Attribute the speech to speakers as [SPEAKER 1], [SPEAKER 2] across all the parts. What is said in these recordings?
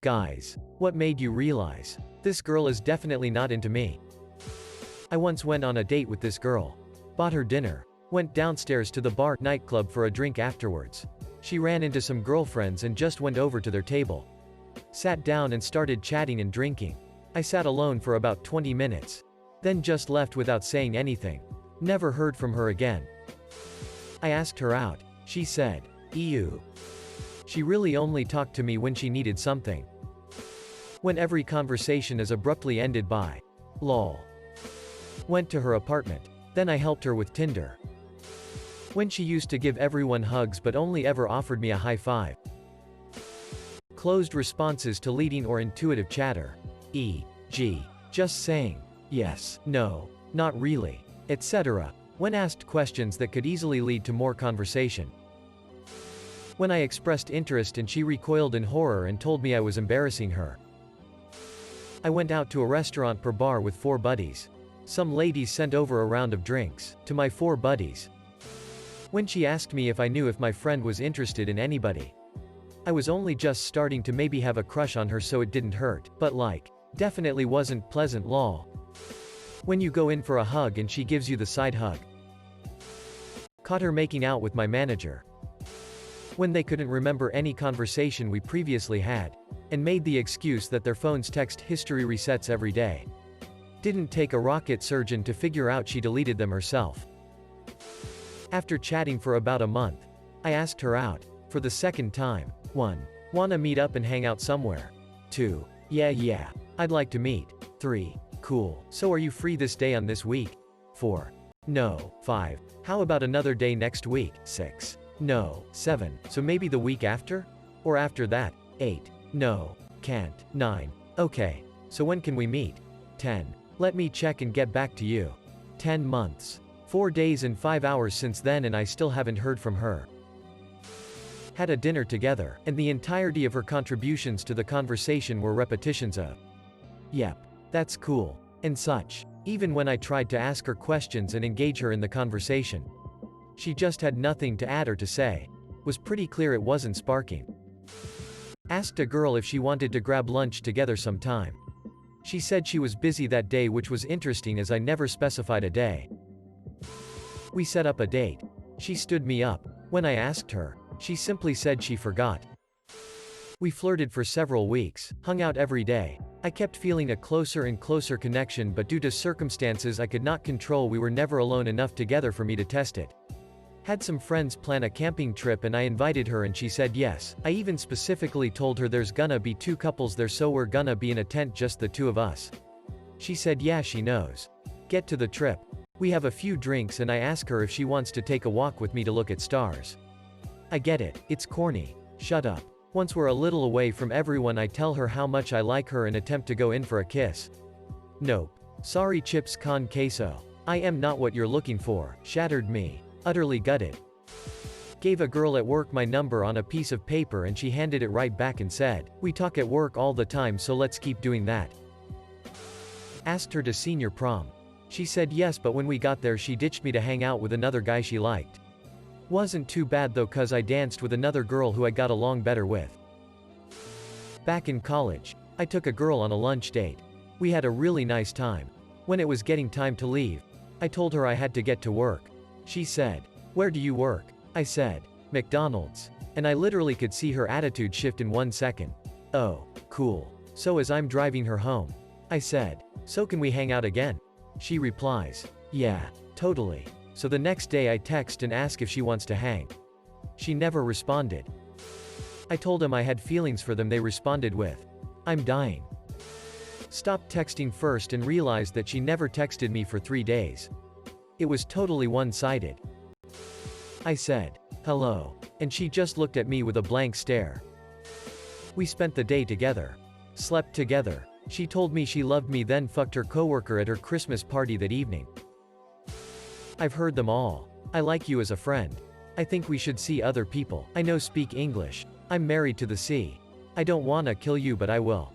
[SPEAKER 1] Guys, what made you realize this girl is definitely not into me? I once went on a date with this girl. Bought her dinner. Went downstairs to the bar nightclub for a drink afterwards. She ran into some girlfriends and just went over to their table. Sat down and started chatting and drinking. I sat alone for about 20 minutes. Then just left without saying anything. Never heard from her again. I asked her out. She said, "Ew." She really only talked to me when she needed something. When every conversation is abruptly ended by, "Lol." Went to her apartment. Then I helped her with Tinder. When she used to give everyone hugs but only ever offered me a high five. Closed responses to leading or intuitive chatter. E.g. just saying, yes, no, not really, etc. when asked questions that could easily lead to more conversation. When I expressed interest and she recoiled in horror and told me I was embarrassing her. I went out to a restaurant per bar with 4 buddies. Some ladies sent over a round of drinks to my 4 buddies. When she asked me if I knew if my friend was interested in anybody. I was only just starting to maybe have a crush on her, so it didn't hurt, but like, definitely wasn't pleasant lol. When you go in for a hug and she gives you the side hug. Caught her making out with my manager. When they couldn't remember any conversation we previously had, and made the excuse that their phone's text history resets every day. Didn't take a rocket surgeon to figure out she deleted them herself. After chatting for about a month, I asked her out, for the second time. 1. Wanna meet up and hang out somewhere? 2. Yeah, I'd like to meet. 3. Cool, so are you free this day on this week? 4. No. 5. How about another day next week? 6. No. 7. So maybe the week after? Or after that? 8. No. Can't. 9. Okay. So when can we meet? 10. Let me check and get back to you. 10 months. 4 days and 5 hours since then and I still haven't heard from her. Had a dinner together, and the entirety of her contributions to the conversation were repetitions of, "Yep. That's cool," and such. Even when I tried to ask her questions and engage her in the conversation. She just had nothing to add or to say. Was pretty clear it wasn't sparking. Asked a girl if she wanted to grab lunch together sometime. She said she was busy that day, which was interesting as I never specified a day. We set up a date. She stood me up. When I asked her, she simply said she forgot. We flirted for several weeks, hung out every day. I kept feeling a closer and closer connection, but due to circumstances I could not control, we were never alone enough together for me to test it. Had some friends plan a camping trip and I invited her and she said yes. I even specifically told her there's gonna be 2 couples there, so we're gonna be in a tent, just the 2 of us. She said yeah, she knows. Get to the trip. We have a few drinks and I ask her if she wants to take a walk with me to look at stars. I get it, it's corny. Shut up. Once we're a little away from everyone, I tell her how much I like her and attempt to go in for a kiss. Nope. Sorry chips con queso. I am not what you're looking for. Shattered me. Utterly gutted. Gave a girl at work my number on a piece of paper and she handed it right back and said, "We talk at work all the time, so let's keep doing that." Asked her to senior prom. She said yes, but when we got there she ditched me to hang out with another guy she liked. Wasn't too bad though, cause I danced with another girl who I got along better with. Back in college, I took a girl on a lunch date. We had a really nice time. When it was getting time to leave, I told her I had to get to work. She said, "Where do you work?" I said, "McDonald's." And I literally could see her attitude shift in 1 second. "Oh, cool." So as I'm driving her home, I said, "So can we hang out again?" She replies, "Yeah, totally." So the next day I text and ask if she wants to hang. She never responded. I told them I had feelings for them. They responded with, "I'm dying." Stopped texting first and realized that she never texted me for 3 days. It was totally one-sided. I said, "Hello," and she just looked at me with a blank stare. We spent the day together. Slept together. She told me she loved me, then fucked her coworker at her Christmas party that evening. I've heard them all. I like you as a friend. I think we should see other people. I know speak English. I'm married to the sea. I don't wanna kill you, but I will.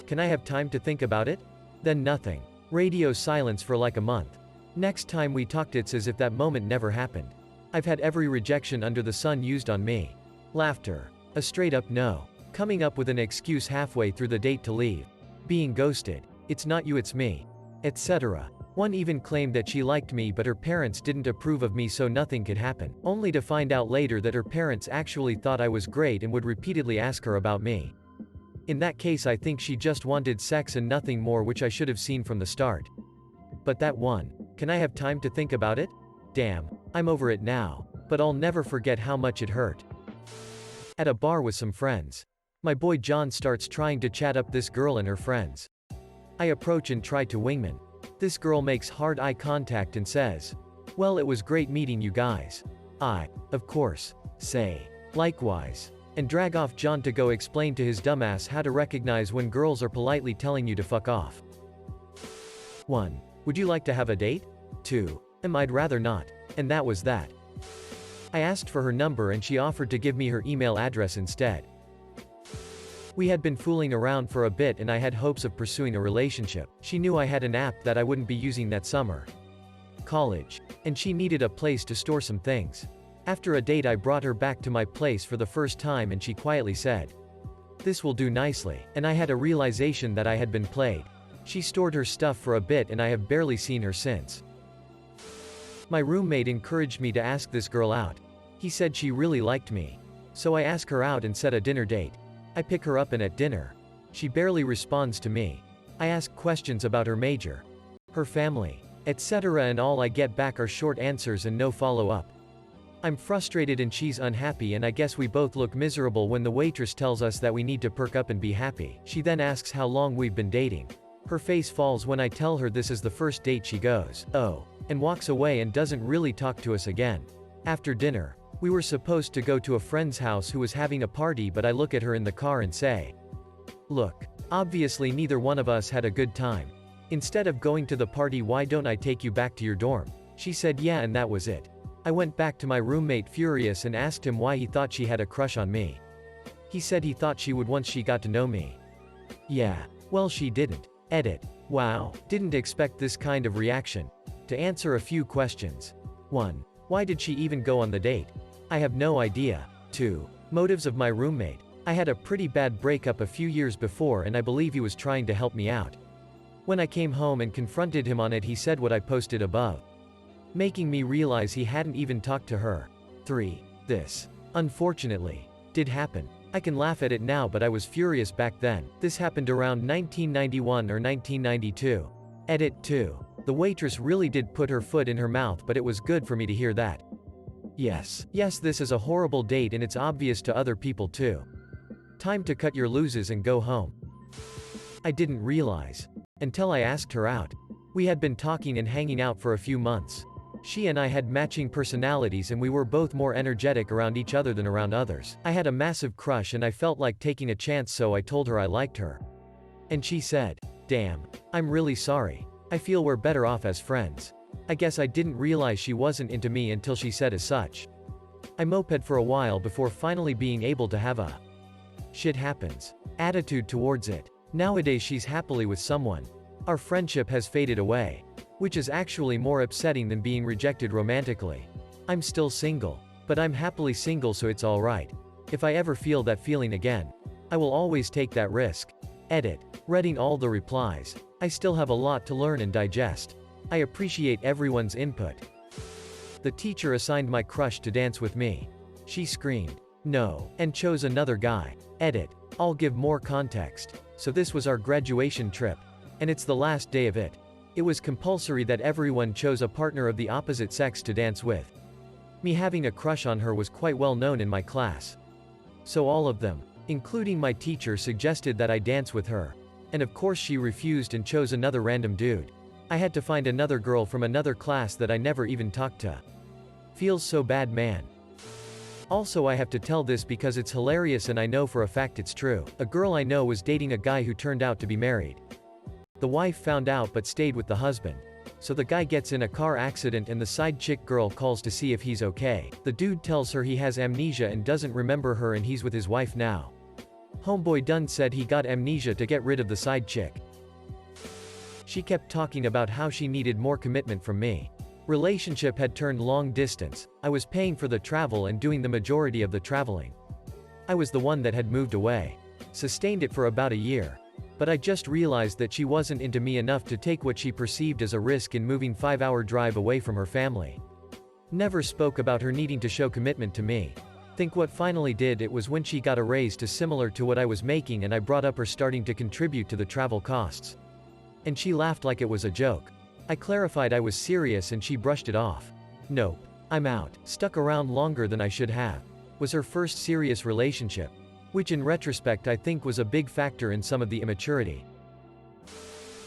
[SPEAKER 1] Can I have time to think about it? Then nothing. Radio silence for like a month. Next time we talked it's as if that moment never happened. I've had every rejection under the sun used on me. Laughter. A straight up no. Coming up with an excuse halfway through the date to leave. Being ghosted. It's not you, it's me. Etc. One even claimed that she liked me but her parents didn't approve of me so nothing could happen, only to find out later that her parents actually thought I was great and would repeatedly ask her about me. In that case I think she just wanted sex and nothing more, which I should have seen from the start. But that one. Can I have time to think about it? Damn, I'm over it now, but I'll never forget how much it hurt. At a bar with some friends. My boy John starts trying to chat up this girl and her friends. I approach and try to wingman. This girl makes hard eye contact and says, "Well, it was great meeting you guys." I, of course, say, "Likewise," and drag off John to go explain to his dumbass how to recognize when girls are politely telling you to fuck off. 1. Would you like to have a date? 2. I'd rather not. And that was that. I asked for her number and she offered to give me her email address instead. We had been fooling around for a bit and I had hopes of pursuing a relationship. She knew I had an app that I wouldn't be using that summer. College. And she needed a place to store some things. After a date I brought her back to my place for the first time and she quietly said, "This will do nicely," and I had a realization that I had been played. She stored her stuff for a bit and I have barely seen her since. My roommate encouraged me to ask this girl out. He said she really liked me. So I ask her out and set a dinner date. I pick her up and at dinner. She barely responds to me. I ask questions about her major, her family, etc. and all I get back are short answers and no follow-up. I'm frustrated and she's unhappy and I guess we both look miserable when the waitress tells us that we need to perk up and be happy. She then asks how long we've been dating. Her face falls when I tell her this is the first date. She goes, "Oh," and walks away and doesn't really talk to us again. After dinner, we were supposed to go to a friend's house who was having a party, but I look at her in the car and say, "Look, obviously neither one of us had a good time. Instead of going to the party, why don't I take you back to your dorm?" She said yeah, and that was it. I went back to my roommate furious and asked him why he thought she had a crush on me. He said he thought she would once she got to know me. Yeah, well, she didn't. Edit. Wow, didn't expect this kind of reaction. To answer a few questions. 1. Why did she even go on the date? I have no idea. 2. Motives of my roommate. I had a pretty bad breakup a few years before and I believe he was trying to help me out. When I came home and confronted him on it, he said what I posted above, making me realize he hadn't even talked to her. 3. This, unfortunately, did happen. I can laugh at it now, but I was furious back then. This happened around 1991 or 1992. Edit 2. The waitress really did put her foot in her mouth, but it was good for me to hear that. Yes, this is a horrible date and it's obvious to other people too. Time to cut your losses and go home. I didn't realize. Until I asked her out. We had been talking and hanging out for a few months. She and I had matching personalities and we were both more energetic around each other than around others. I had a massive crush and I felt like taking a chance, so I told her I liked her. And she said, "Damn, I'm really sorry. I feel we're better off as friends." I guess I didn't realize she wasn't into me until she said as such. I moped for a while before finally being able to have a "shit happens" attitude towards it. Nowadays she's happily with someone. Our friendship has faded away. Which is actually more upsetting than being rejected romantically. I'm still single. But I'm happily single, so it's alright. If I ever feel that feeling again, I will always take that risk. Edit. Reading all the replies. I still have a lot to learn and digest. I appreciate everyone's input. The teacher assigned my crush to dance with me. She screamed, "No," and chose another guy. Edit. I'll give more context. So this was our graduation trip. And it's the last day of it. It was compulsory that everyone chose a partner of the opposite sex to dance with. Me having a crush on her was quite well known in my class. So all of them, including my teacher, suggested that I dance with her. And of course she refused and chose another random dude. I had to find another girl from another class that I never even talked to. Feels so bad, man. Also, I have to tell this because it's hilarious and I know for a fact it's true. A girl I know was dating a guy who turned out to be married. The wife found out but stayed with the husband. So the guy gets in a car accident and the side chick girl calls to see if he's okay. The dude tells her he has amnesia and doesn't remember her and he's with his wife now. Homeboy done said he got amnesia to get rid of the side chick. She kept talking about how she needed more commitment from me. Relationship had turned long distance. I was paying for the travel and doing the majority of the traveling. I was the one that had moved away. Sustained it for about a year. But I just realized that she wasn't into me enough to take what she perceived as a risk in moving 5-hour drive away from her family. Never spoke about her needing to show commitment to me. Think what finally did it was when she got a raise to similar to what I was making and I brought up her starting to contribute to the travel costs. And she laughed like it was a joke. I clarified I was serious and she brushed it off. Nope. I'm out. Stuck around longer than I should have. Was her first serious relationship. Which in retrospect I think was a big factor in some of the immaturity.